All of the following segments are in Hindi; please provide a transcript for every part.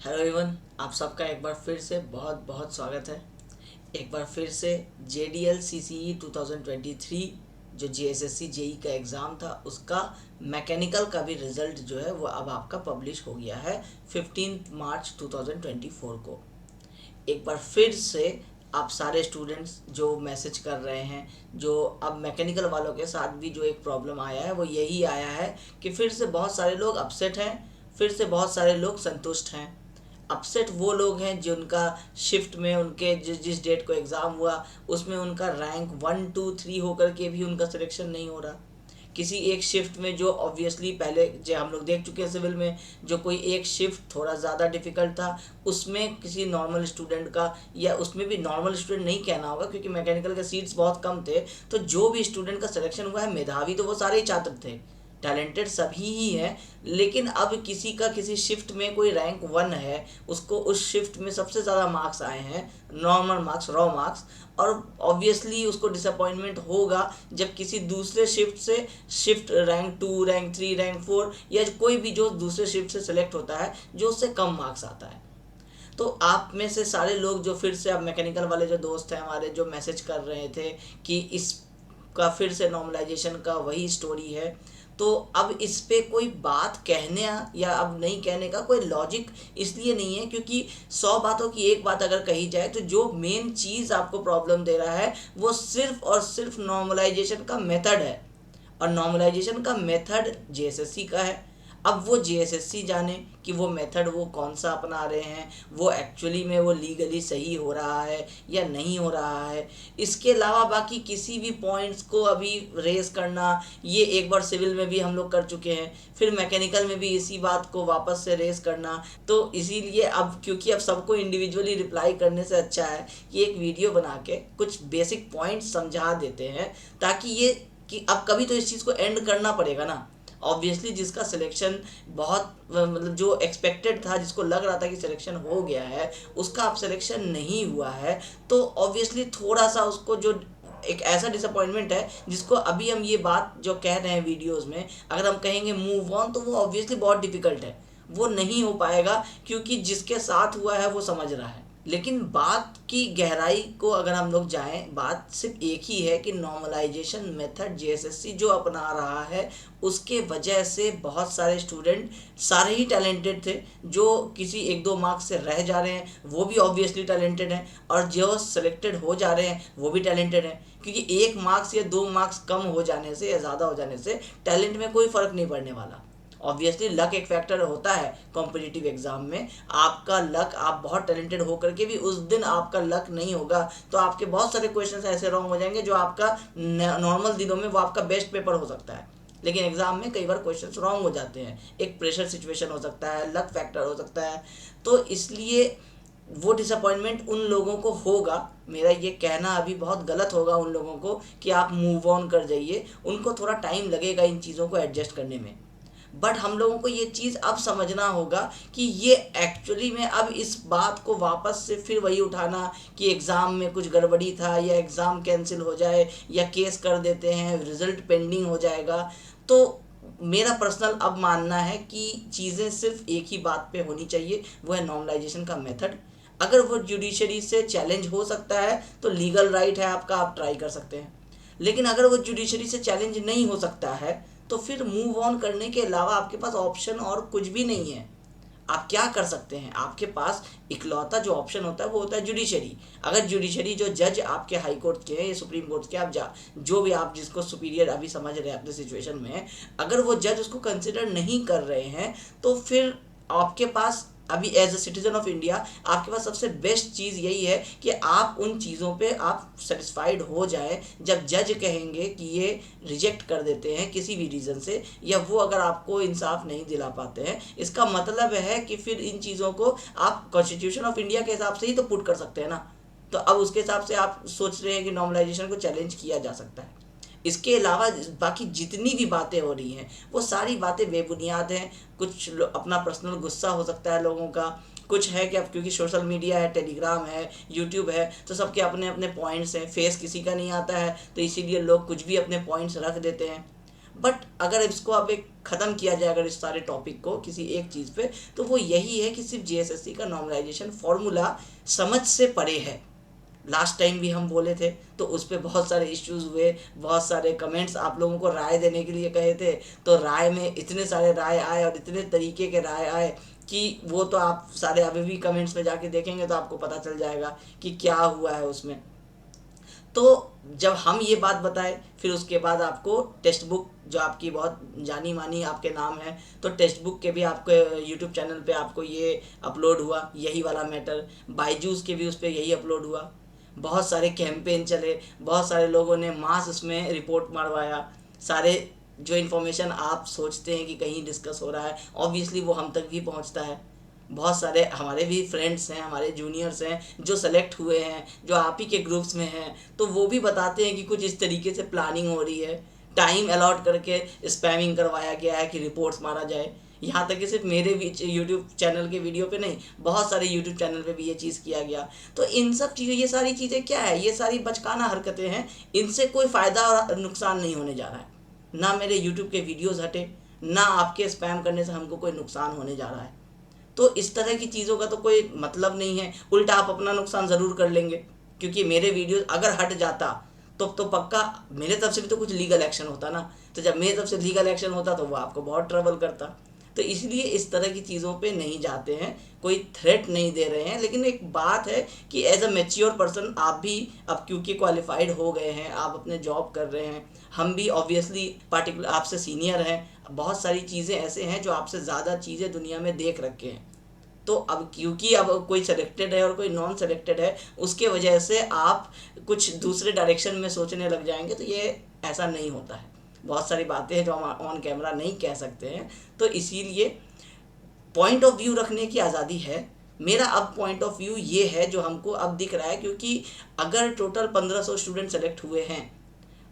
हेलो एवरीवन, आप सबका एक बार फिर से बहुत बहुत स्वागत है। एक बार फिर से JDL CCE 2023 जो JSSC जेई का एग्ज़ाम था उसका मैकेनिकल का भी रिज़ल्ट जो है वो अब आपका पब्लिश हो गया है 15 मार्च 2024 को। एक बार फिर से आप सारे स्टूडेंट्स जो मैसेज कर रहे हैं, जो अब मैकेनिकल वालों के साथ भी जो एक प्रॉब्लम आया है वो यही आया है कि फिर से बहुत सारे लोग अपसेट हैं, फिर से बहुत सारे लोग संतुष्ट हैं। अपसेट वो लोग हैं जिनका शिफ्ट में उनके जिस डेट को एग्ज़ाम हुआ उसमें उनका रैंक 1 2 3 होकर के भी उनका सिलेक्शन नहीं हो रहा। किसी एक शिफ्ट में जो ऑब्वियसली पहले जो हम लोग देख चुके हैं सिविल में, जो कोई एक शिफ्ट थोड़ा ज़्यादा डिफिकल्ट था उसमें किसी नॉर्मल स्टूडेंट का, या उसमें भी नॉर्मल स्टूडेंट नहीं कहना होगा क्योंकि मैकेनिकल के सीट्स बहुत कम थे, तो जो भी स्टूडेंट का सिलेक्शन हुआ है मेधावी तो वो सारे ही छात्र थे, टैलेंटेड सभी ही हैं। लेकिन अब किसी का किसी शिफ्ट में कोई रैंक 1 है, उसको उस शिफ्ट में सबसे ज़्यादा मार्क्स आए हैं, नॉर्मल मार्क्स, रॉ मार्क्स, और ऑब्वियसली उसको डिसअपॉइंटमेंट होगा जब किसी दूसरे शिफ्ट से शिफ्ट रैंक 2 रैंक 3 रैंक 4 या कोई भी जो दूसरे शिफ्ट से सिलेक्ट होता है जो उससे कम मार्क्स आता है। तो आप में से सारे लोग जो फिर से अब मैकेनिकल वाले जो दोस्त हैं हमारे, जो मैसेज कर रहे थे कि इस का फिर से नॉर्मलाइजेशन का वही स्टोरी है, तो अब इस पे कोई बात कहने या अब नहीं कहने का कोई लॉजिक इसलिए नहीं है क्योंकि 100 बातों की एक बात अगर कही जाए तो जो मेन चीज़ आपको प्रॉब्लम दे रहा है वो सिर्फ और सिर्फ नॉर्मलाइजेशन का मेथड है, और नॉर्मलाइजेशन का मेथड जेएसएससी का है। अब वो जेएसएससी जाने कि वो मेथड वो कौन सा अपना रहे हैं, वो एक्चुअली में वो लीगली सही हो रहा है या नहीं हो रहा है। इसके अलावा बाकी किसी भी पॉइंट्स को अभी रेस करना, ये एक बार सिविल में भी हम लोग कर चुके हैं, फिर मैकेनिकल में भी इसी बात को वापस से रेस करना। तो इसीलिए अब क्योंकि अब सबको इंडिविजुअली रिप्लाई करने से अच्छा है कि एक वीडियो बना के कुछ बेसिक पॉइंट्स समझा देते हैं, ताकि ये कि अब कभी तो इस चीज़ को एंड करना पड़ेगा ना। ऑब्वियसली जिसका सिलेक्शन बहुत मतलब जो एक्सपेक्टेड था, जिसको लग रहा था कि सिलेक्शन हो गया है, उसका अब सिलेक्शन नहीं हुआ है, तो ऑब्वियसली थोड़ा सा उसको जो एक ऐसा डिसअपॉइंटमेंट है जिसको अभी हम ये बात जो कह रहे हैं वीडियोस में, अगर हम कहेंगे मूव ऑन, तो वो ऑब्वियसली बहुत डिफिकल्ट है, वो नहीं हो पाएगा क्योंकि जिसके साथ हुआ है वो समझ रहा है। लेकिन बात की गहराई को अगर हम लोग जाएं, बात सिर्फ एक ही है कि नॉर्मलाइजेशन मेथड जेएसएससी जो अपना रहा है उसके वजह से बहुत सारे स्टूडेंट सारे ही टैलेंटेड थे, जो किसी एक दो मार्क्स से रह जा रहे हैं वो भी ऑब्वियसली टैलेंटेड हैं, और जो सिलेक्टेड हो जा रहे हैं वो भी टैलेंटेड हैं, क्योंकि एक मार्क्स या 2 मार्क्स कम हो जाने से या ज़्यादा हो जाने से टैलेंट में कोई फ़र्क नहीं पड़ने वाला। ऑब्वियसली लक एक फैक्टर होता है कॉम्पिटिटिव एग्जाम में, आपका लक, आप बहुत टैलेंटेड होकर के भी उस दिन आपका लक नहीं होगा तो आपके बहुत सारे क्वेश्चंस ऐसे रॉन्ग हो जाएंगे जो आपका नॉर्मल दिनों में वो आपका बेस्ट पेपर हो सकता है, लेकिन एग्जाम में कई बार क्वेश्चंस रॉन्ग हो जाते हैं, एक प्रेशर सिचुएशन हो सकता है, लक फैक्टर हो सकता है। तो इसलिए वो डिसअपॉइंटमेंट उन लोगों को होगा, मेरा ये कहना अभी बहुत गलत होगा उन लोगों को कि आप मूव ऑन कर जाइए, उनको थोड़ा टाइम लगेगा इन चीज़ों को एडजस्ट करने में। बट हम लोगों को ये चीज़ अब समझना होगा कि ये एक्चुअली में अब इस बात को वापस से फिर वही उठाना कि एग्ज़ाम में कुछ गड़बड़ी था या एग्ज़ाम कैंसिल हो जाए या केस कर देते हैं, रिज़ल्ट पेंडिंग हो जाएगा। तो मेरा पर्सनल अब मानना है कि चीज़ें सिर्फ एक ही बात पे होनी चाहिए, वो है नॉर्मलाइजेशन का मेथड। अगर वो जुडिशरी से चैलेंज हो सकता है तो लीगल राइट है आपका, आप ट्राई कर सकते हैं। लेकिन अगर वो जुडिशरी से चैलेंज नहीं हो सकता है तो फिर मूव ऑन करने के अलावा आपके पास ऑप्शन और कुछ भी नहीं है। आप क्या कर सकते हैं, आपके पास इकलौता जो ऑप्शन होता है वो होता है जुडिशरी। अगर जुडिशरी जो जज आपके हाई कोर्ट के हैं या सुप्रीम कोर्ट के, आप जो भी आप जिसको सुपीरियर अभी समझ रहे हैं अपने सिचुएशन में, अगर वो जज उसको कंसिडर नहीं कर रहे हैं तो फिर आपके पास अभी as a citizen of India आपके पास सबसे बेस्ट चीज़ यही है कि आप उन चीज़ों पे आप सेटिस्फाइड हो जाए जब जज कहेंगे कि ये रिजेक्ट कर देते हैं किसी भी रीज़न से, या वो अगर आपको इंसाफ नहीं दिला पाते हैं, इसका मतलब है कि फिर इन चीज़ों को आप कॉन्स्टिट्यूशन ऑफ इंडिया के हिसाब से ही तो पुट कर सकते हैं ना। तो अब उसके हिसाब से आप सोच रहे हैं कि नॉर्मलाइजेशन को चैलेंज किया जा सकता है। इसके अलावा बाकी जितनी भी बातें हो रही हैं वो सारी बातें बेबुनियाद हैं। कुछ अपना पर्सनल गुस्सा हो सकता है लोगों का, कुछ है कि अब क्योंकि सोशल मीडिया है, टेलीग्राम है, यूट्यूब है, तो सबके अपने अपने पॉइंट्स हैं, फेस किसी का नहीं आता है तो इसीलिए लोग कुछ भी अपने पॉइंट्स रख देते हैं। बट अगर इसको अब एक ख़त्म किया जाए अगर इस सारे टॉपिक को किसी एक चीज़ पे, तो वो यही है कि सिर्फ जीएसएससी का नॉर्मलाइजेशन फॉर्मूला समझ से परे है। लास्ट टाइम भी हम बोले थे तो उस पर बहुत सारे इश्यूज हुए, बहुत सारे कमेंट्स आप लोगों को राय देने के लिए कहे थे, तो राय में इतने सारे राय आए और इतने तरीके के राय आए कि वो तो आप सारे अभी भी कमेंट्स में जाके देखेंगे तो आपको पता चल जाएगा कि क्या हुआ है उसमें। तो जब हम ये बात बताए फिर उसके बाद आपको टेक्स्ट बुक जो आपकी बहुत जानी मानी आपके नाम है, तो टेक्स्ट बुक के भी आपके यूट्यूब चैनल पे आपको ये अपलोड हुआ, यही वाला मैटर। बाईजूस के भी उस पर यही अपलोड हुआ। बहुत सारे कैंपेन चले, बहुत सारे लोगों ने मास उसमें रिपोर्ट मरवाया। सारे जो इन्फॉर्मेशन आप सोचते हैं कि कहीं डिस्कस हो रहा है, ऑब्वियसली वो हम तक भी पहुंचता है। बहुत सारे हमारे भी फ्रेंड्स हैं, हमारे जूनियर्स हैं जो सेलेक्ट हुए हैं, जो आप ही के ग्रुप्स में हैं, तो वो भी बताते हैं कि कुछ इस तरीके से प्लानिंग हो रही है, टाइम अलॉट करके स्पैमिंग करवाया गया है कि रिपोर्ट्स मारा जाए। यहाँ तक कि सिर्फ मेरे भी यूट्यूब चैनल के वीडियो पे नहीं, बहुत सारे यूट्यूब चैनल पे भी ये चीज़ किया गया। तो इन सब चीज़ें, ये सारी चीज़ें क्या है, ये सारी बचकाना हरकतें हैं। इनसे कोई फ़ायदा और नुकसान नहीं होने जा रहा है। ना मेरे यूट्यूब के वीडियोज़ हटे, ना आपके स्पैम करने से हमको कोई नुकसान होने जा रहा है। तो इस तरह की चीज़ों का तो कोई मतलब नहीं है, उल्टा आप अपना नुकसान ज़रूर कर लेंगे। क्योंकि मेरे वीडियो अगर हट जाता तो पक्का मेरे तरफ से भी तो कुछ लीगल एक्शन होता ना। तो जब मेरी तरफ से लीगल एक्शन होता तो वो आपको बहुत ट्रबल करता। तो इसलिए इस तरह की चीज़ों पे नहीं जाते हैं, कोई थ्रेट नहीं दे रहे हैं। लेकिन एक बात है कि एज अ मेच्योर पर्सन आप भी अब क्योंकि क्वालिफाइड हो गए हैं, आप अपने जॉब कर रहे हैं, हम भी ऑब्वियसली पार्टिकुलर आपसे सीनियर हैं, बहुत सारी चीज़ें ऐसे हैं जो आपसे ज़्यादा चीज़ें दुनिया में देख रखे हैं। तो अब क्योंकि अब कोई सेलेक्टेड है और कोई नॉन सेलेक्टेड है, उसके वजह से आप कुछ दूसरे डायरेक्शन में सोचने लग जाएंगे, तो ये ऐसा नहीं होता है। बहुत सारी बातें हैं जो हम ऑन कैमरा नहीं कह सकते हैं। तो इसीलिए पॉइंट ऑफ व्यू रखने की आज़ादी है। मेरा अब पॉइंट ऑफ व्यू ये है जो हमको अब दिख रहा है, क्योंकि अगर टोटल 1500 स्टूडेंट सेलेक्ट हुए हैं,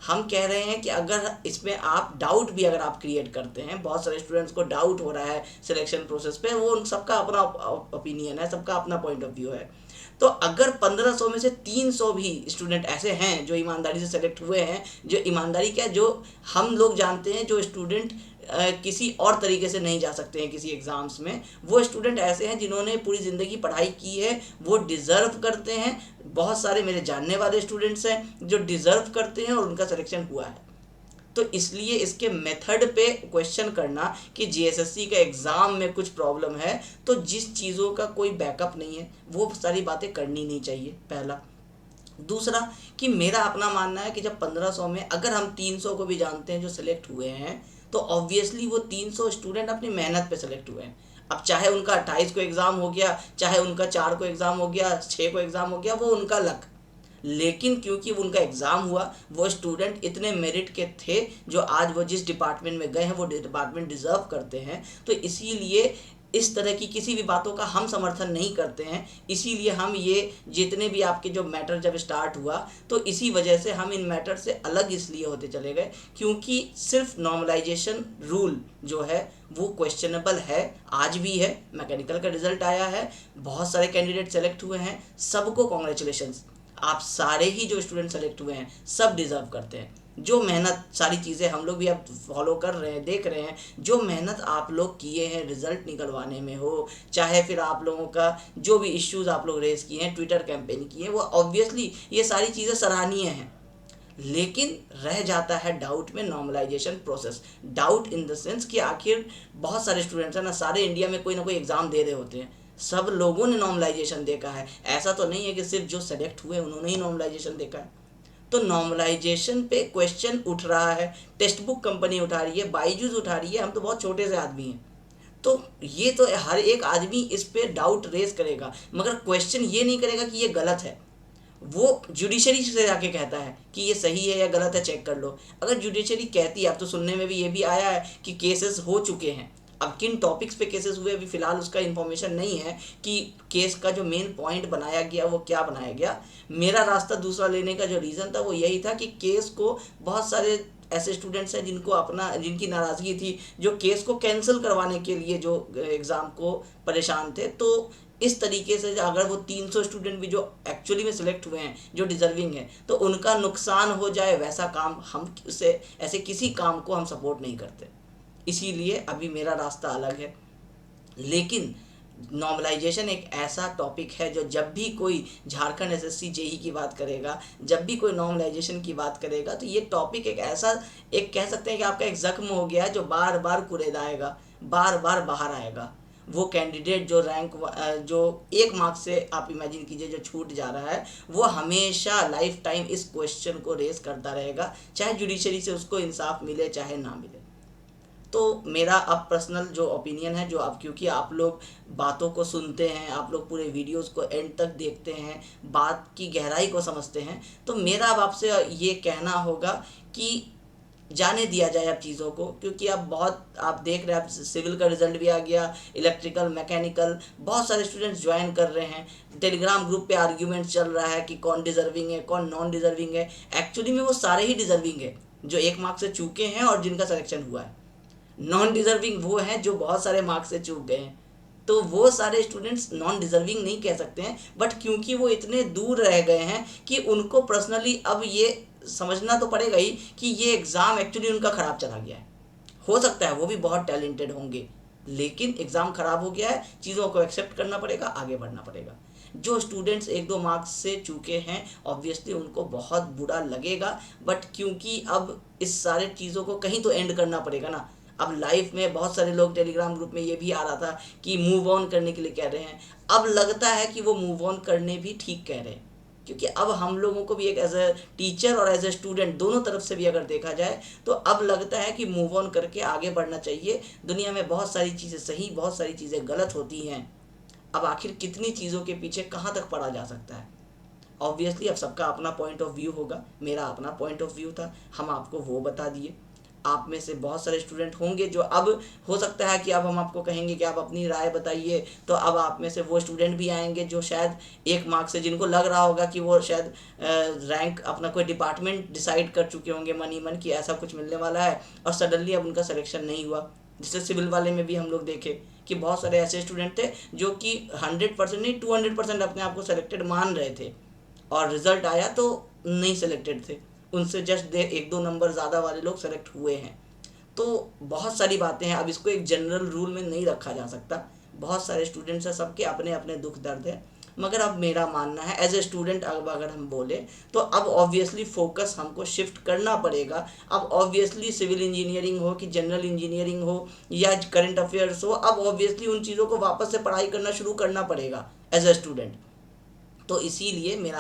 हम कह रहे हैं कि अगर इसमें आप डाउट भी अगर आप क्रिएट करते हैं, बहुत सारे स्टूडेंट्स को डाउट हो रहा है सिलेक्शन प्रोसेस पे, वो उन सबका अपना ओपिनियन है, सबका अपना पॉइंट ऑफ व्यू है। तो अगर 1500 में से 300 भी स्टूडेंट ऐसे हैं जो ईमानदारी से सेलेक्ट हुए हैं, जो ईमानदारी क्या, जो हम लोग जानते हैं, जो स्टूडेंट किसी और तरीके से नहीं जा सकते हैं किसी एग्ज़ाम्स में, वो स्टूडेंट ऐसे हैं जिन्होंने पूरी ज़िंदगी पढ़ाई की है, वो डिज़र्व करते हैं। बहुत सारे मेरे जानने वाले स्टूडेंट्स हैं जो डिज़र्व करते हैं और उनका सिलेक्शन हुआ है। तो इसलिए इसके मेथड पे क्वेश्चन करना कि जीएसएससी का एग्ज़ाम में कुछ प्रॉब्लम है, तो जिस चीज़ों का कोई बैकअप नहीं है वो सारी बातें करनी नहीं चाहिए, पहला। दूसरा कि मेरा अपना मानना है कि जब 1500 में अगर हम 300 को भी जानते हैं जो सिलेक्ट हुए हैं, तो ऑब्वियसली वो 300 स्टूडेंट अपनी मेहनत पे सेलेक्ट हुए हैं। अब चाहे उनका 28 को एग्ज़ाम हो गया, चाहे उनका 4 को एग्ज़ाम हो गया, 6 को एग्ज़ाम हो गया, वो उनका लक। लेकिन क्योंकि उनका एग्ज़ाम हुआ, वो स्टूडेंट इतने मेरिट के थे जो आज वो जिस डिपार्टमेंट में गए हैं वो डिपार्टमेंट डिज़र्व करते हैं। तो इसीलिए इस तरह की किसी भी बातों का हम समर्थन नहीं करते हैं। इसीलिए हम ये जितने भी आपके जो मैटर जब स्टार्ट हुआ, तो इसी वजह से हम इन मैटर से अलग इसलिए होते चले गए क्योंकि सिर्फ नॉर्मलाइजेशन रूल जो है वो क्वेश्चनेबल है, आज भी है। मैकेनिकल का रिजल्ट आया है, बहुत सारे कैंडिडेट सेलेक्ट हुए हैं, सबको कॉन्ग्रेचुलेशंस। आप सारे ही जो स्टूडेंट सेलेक्ट हुए हैं सब डिज़र्व करते हैं। जो मेहनत, सारी चीज़ें हम लोग भी अब फॉलो कर रहे हैं, देख रहे हैं, जो मेहनत आप लोग किए हैं रिज़ल्ट निकलवाने में हो, चाहे फिर आप लोगों का जो भी इश्यूज़ आप लोग रेज़ किए हैं, ट्विटर कैंपेन किए हैं, वो ऑब्वियसली ये सारी चीज़ें सराहनीय हैं। लेकिन रह जाता है डाउट में normalisation process. Doubt in the sense कि आखिर बहुत सारे स्टूडेंट्स हैं ना, सारे इंडिया में कोई ना कोई एग्ज़ाम दे रहे होते हैं, सब लोगों ने नॉर्मलाइजेशन देखा है। ऐसा तो नहीं है कि सिर्फ जो सेलेक्ट हुए उन्होंने ही नॉर्मलाइजेशन देखा है। तो नॉर्मलाइजेशन पे क्वेश्चन उठ रहा है, टेक्स्ट बुक कंपनी उठा रही है, बाईजूस उठा रही है, हम तो बहुत छोटे से आदमी हैं। तो ये तो हर एक आदमी इस पे डाउट रेज करेगा, मगर क्वेश्चन ये नहीं करेगा कि ये गलत है। वो जुडिशरी से जाके कहता है कि ये सही है या गलत है, चेक कर लो। अगर जुडिशरी कहती है, अब तो सुनने में भी ये भी आया है कि केसेस हो चुके हैं, अब किन टॉपिक्स पे केसेस हुए अभी फ़िलहाल उसका इन्फॉर्मेशन नहीं है कि केस का जो मेन पॉइंट बनाया गया वो क्या बनाया गया। मेरा रास्ता दूसरा लेने का जो रीज़न था वो यही था कि केस को बहुत सारे ऐसे स्टूडेंट्स हैं जिनकी नाराज़गी थी, जो केस को कैंसिल करवाने के लिए जो एग्ज़ाम को परेशान थे। तो इस तरीके से अगर वो 300 स्टूडेंट भी जो एक्चुअली में सिलेक्ट हुए हैं, जो डिजर्विंग है, तो उनका नुकसान हो जाए, वैसा काम हम उसे, ऐसे किसी काम को हम सपोर्ट नहीं करते। इसीलिए अभी मेरा रास्ता अलग है। लेकिन नॉर्मलाइजेशन एक ऐसा टॉपिक है जो जब भी कोई झारखंड एसएससी जेई की बात करेगा, जब भी कोई नॉर्मलाइजेशन की बात करेगा, तो ये टॉपिक एक ऐसा, एक कह सकते हैं कि आपका एक जख्म हो गया है जो बार बार कुरेदाएगा, बार बार बाहर आएगा। वो कैंडिडेट जो जो 1 मार्क से आप इमेजिन कीजिए जो छूट जा रहा है, वो हमेशा लाइफ टाइम इस क्वेश्चन को रेस करता रहेगा, चाहे जुडिशरी से उसको इंसाफ मिले चाहे ना मिले। तो मेरा अब पर्सनल जो ओपिनियन है, जो अब क्योंकि आप लोग बातों को सुनते हैं, आप लोग पूरे वीडियोस को एंड तक देखते हैं, बात की गहराई को समझते हैं, तो मेरा अब आपसे ये कहना होगा कि जाने दिया जाए अब चीज़ों को। क्योंकि अब बहुत आप देख रहे हैं, अब सिविल का रिजल्ट भी आ गया, इलेक्ट्रिकल, मैकेनिकल, बहुत सारे स्टूडेंट्स ज्वाइन कर रहे हैं। टेलीग्राम ग्रुप पे आर्ग्यूमेंट चल रहा है कि कौन डिजर्विंग है, कौन नॉन डिजर्विंग है। एक्चुअली में वो सारे ही डिजर्विंग है जो 1 मार्क से चूके हैं और जिनका सिलेक्शन हुआ है। नॉन डिजर्विंग वो हैं जो बहुत सारे मार्क्स से चूक गए हैं। तो वो सारे स्टूडेंट्स नॉन डिजर्विंग नहीं कह सकते हैं, बट क्योंकि वो इतने दूर रह गए हैं कि उनको पर्सनली अब ये समझना तो पड़ेगा ही कि ये एग्ज़ाम एक्चुअली उनका ख़राब चला गया है। हो सकता है वो भी बहुत टैलेंटेड होंगे, लेकिन एग्ज़ाम ख़राब हो गया है, चीज़ों को एक्सेप्ट करना पड़ेगा, आगे बढ़ना पड़ेगा। जो स्टूडेंट्स 1-2 मार्क्स से चूके हैं, ऑब्वियसली उनको बहुत बुरा लगेगा, बट क्योंकि अब इस सारे चीज़ों को कहीं तो एंड करना पड़ेगा ना। अब लाइफ में बहुत सारे लोग टेलीग्राम ग्रुप में ये भी आ रहा था कि मूव ऑन करने के लिए कह रहे हैं। अब लगता है कि वो मूव ऑन करने भी ठीक कह रहे हैं, क्योंकि अब हम लोगों को भी एक एज ए टीचर और एज ए स्टूडेंट दोनों तरफ से भी अगर देखा जाए, तो अब लगता है कि मूव ऑन करके आगे बढ़ना चाहिए। दुनिया में बहुत सारी चीज़ें सही, बहुत सारी चीज़ें गलत होती हैं। अब आखिर कितनी चीज़ों के पीछे कहाँ तक पड़ा जा सकता है। ऑब्वियसली अब सबका अपना पॉइंट ऑफ व्यू होगा, मेरा अपना पॉइंट ऑफ व्यू था, हम आपको वो बता दिए। आप में से बहुत सारे स्टूडेंट होंगे जो अब हो सकता है कि अब हम आपको कहेंगे कि आप अपनी राय बताइए, तो अब आप में से वो स्टूडेंट भी आएंगे जो शायद 1 मार्क से, जिनको लग रहा होगा कि वो शायद रैंक अपना कोई डिपार्टमेंट डिसाइड कर चुके होंगे मन ही मन कि ऐसा कुछ मिलने वाला है, और सडनली अब उनका सिलेक्शन नहीं हुआ। जिससे सिविल वाले में भी हम लोग देखे कि बहुत सारे ऐसे स्टूडेंट थे जो कि 100% नहीं 200% अपने आप को सिलेक्टेड मान रहे थे, और रिजल्ट आया तो नहीं सिलेक्टेड थे, उनसे जस्ट 1-2 नंबर ज़्यादा वाले लोग सेलेक्ट हुए हैं। तो बहुत सारी बातें हैं, अब इसको एक जनरल रूल में नहीं रखा जा सकता। बहुत सारे स्टूडेंट्स हैं, सबके अपने अपने दुख दर्द हैं, मगर अब मेरा मानना है एज ए स्टूडेंट, अब अगर हम बोले तो अब ऑब्वियसली फोकस हमको शिफ्ट करना पड़ेगा। अब ऑब्वियसली सिविल इंजीनियरिंग हो कि जनरल इंजीनियरिंग हो या करंट अफेयर्स हो, अब ऑब्वियसली उन चीज़ों को वापस से पढ़ाई करना शुरू करना पड़ेगा एज ए स्टूडेंट। तो इसीलिए मेरा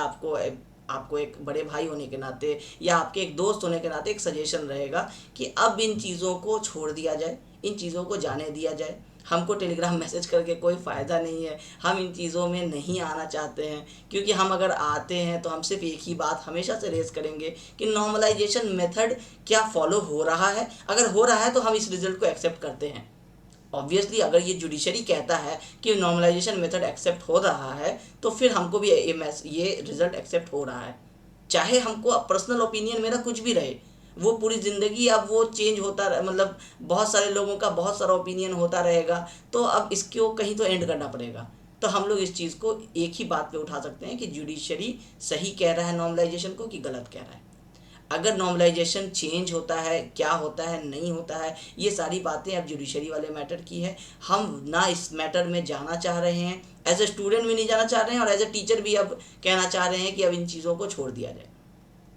आपको एक बड़े भाई होने के नाते या आपके एक दोस्त होने के नाते एक सजेशन रहेगा कि अब इन चीज़ों को छोड़ दिया जाए, इन चीज़ों को जाने दिया जाए। हमको टेलीग्राम मैसेज करके कोई फ़ायदा नहीं है, हम इन चीज़ों में नहीं आना चाहते हैं, क्योंकि हम अगर आते हैं तो हम सिर्फ एक ही बात हमेशा से रेस करेंगे कि नॉर्मलाइजेशन मेथड क्या फॉलो हो रहा है। अगर हो रहा है तो हम इस रिज़ल्ट को एक्सेप्ट करते हैं। ऑब्वियसली अगर ये जुडिशरी कहता है कि नॉर्मलाइजेशन मेथड एक्सेप्ट हो रहा है, तो फिर हमको भी ये रिजल्ट एक्सेप्ट हो रहा है, चाहे हमको पर्सनल ओपिनियन मेरा कुछ भी रहे। वो पूरी ज़िंदगी अब वो चेंज होता मतलब बहुत सारे लोगों का बहुत सारा ओपिनियन होता रहेगा, तो अब इसको कहीं तो एंड करना पड़ेगा। तो हम लोग इस चीज़ को एक ही बात पे उठा सकते हैं कि जुडिशरी सही कह रहा है नॉर्मलाइजेशन को कि गलत कह रहा है। अगर नॉर्मलाइजेशन चेंज होता है, क्या होता है, नहीं होता है, ये सारी बातें अब जुडिशरी वाले मैटर की है। हम ना इस मैटर में जाना चाह रहे हैं, एज ए स्टूडेंट भी नहीं जाना चाह रहे हैं, और एज ए टीचर भी अब कहना चाह रहे हैं कि अब इन चीज़ों को छोड़ दिया जाए।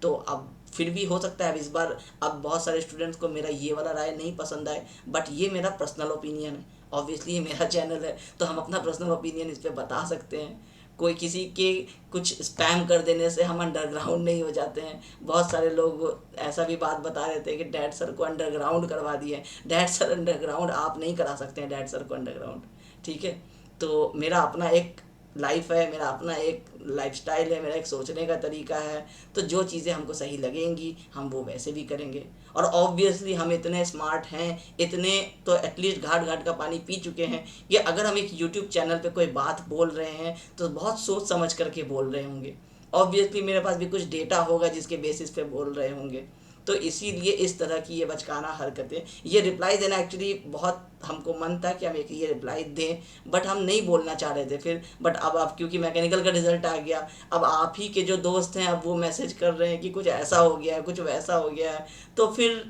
तो अब फिर भी हो सकता है अब इस बार अब बहुत सारे स्टूडेंट्स को मेरा ये वाला राय नहीं पसंद आए, बट ये मेरा पर्सनल ओपिनियन है। ऑब्वियसली ये मेरा चैनल है तो हम अपना पर्सनल ओपिनियन इस पर बता सकते हैं। कोई किसी के कुछ स्पैम कर देने से हम अंडरग्राउंड नहीं हो जाते हैं। बहुत सारे लोग ऐसा भी बात बता रहे थे कि डैड सर को अंडरग्राउंड करवा दिए। डैड सर अंडरग्राउंड आप नहीं करा सकते हैं डैड सर को अंडरग्राउंड, ठीक है। तो मेरा अपना एक लाइफ है, मेरा अपना एक लाइफस्टाइल है, मेरा एक सोचने का तरीका है। तो जो चीज़ें हमको सही लगेंगी हम वो वैसे भी करेंगे। और ऑब्वियसली हम इतने स्मार्ट हैं, इतने तो एटलीस्ट घाट घाट का पानी पी चुके हैं कि अगर हम एक यूट्यूब चैनल पे कोई बात बोल रहे हैं तो बहुत सोच समझ करके बोल रहे होंगे। ऑब्वियसली मेरे पास भी कुछ डेटा होगा जिसके बेसिस पे बोल रहे होंगे। तो इसीलिए इस तरह की ये बचकाना हरकतें, ये रिप्लाई देना एक्चुअली बहुत हमको मन था कि हम एक ये रिप्लाई दें, बट हम नहीं बोलना चाह रहे थे फिर। बट अब आप क्योंकि मैकेनिकल का रिजल्ट आ गया, अब आप ही के जो दोस्त हैं अब वो मैसेज कर रहे हैं कि कुछ ऐसा हो गया है, कुछ वैसा हो गया है, तो फिर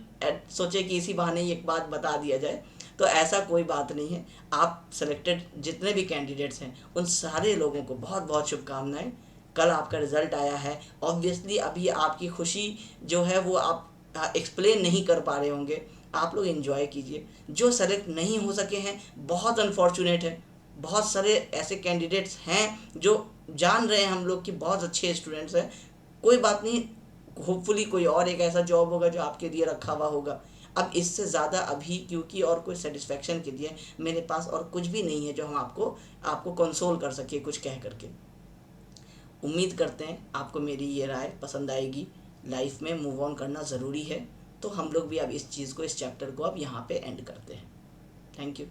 सोचे कि इसी बहाने ही एक बात बता दिया जाए। तो ऐसा कोई बात नहीं है। आप सेलेक्टेड जितने भी कैंडिडेट्स हैं उन सारे लोगों को बहुत बहुत शुभकामनाएं। कल आपका रिज़ल्ट आया है, ऑब्वियसली अभी आपकी खुशी जो है वो आप एक्सप्लेन नहीं कर पा रहे होंगे, आप लोग एंजॉय कीजिए। जो सेलेक्ट नहीं हो सके हैं बहुत अनफॉर्चुनेट है, बहुत सारे ऐसे कैंडिडेट्स हैं जो जान रहे हैं हम लोग कि बहुत अच्छे स्टूडेंट्स हैं, कोई बात नहीं, होपफुली कोई और एक ऐसा जॉब होगा जो आपके लिए रखा हुआ होगा। अब इससे ज़्यादा अभी क्योंकि और कोई सेटिस्फेक्शन के लिए मेरे पास और कुछ भी नहीं है जो हम आपको आपको कंसोल कर सके कुछ कह करके। उम्मीद करते हैं आपको मेरी ये राय पसंद आएगी। लाइफ में मूव ऑन करना ज़रूरी है, तो हम लोग भी अब इस चीज़ को, इस चैप्टर को अब यहाँ पे एंड करते हैं। Thank you.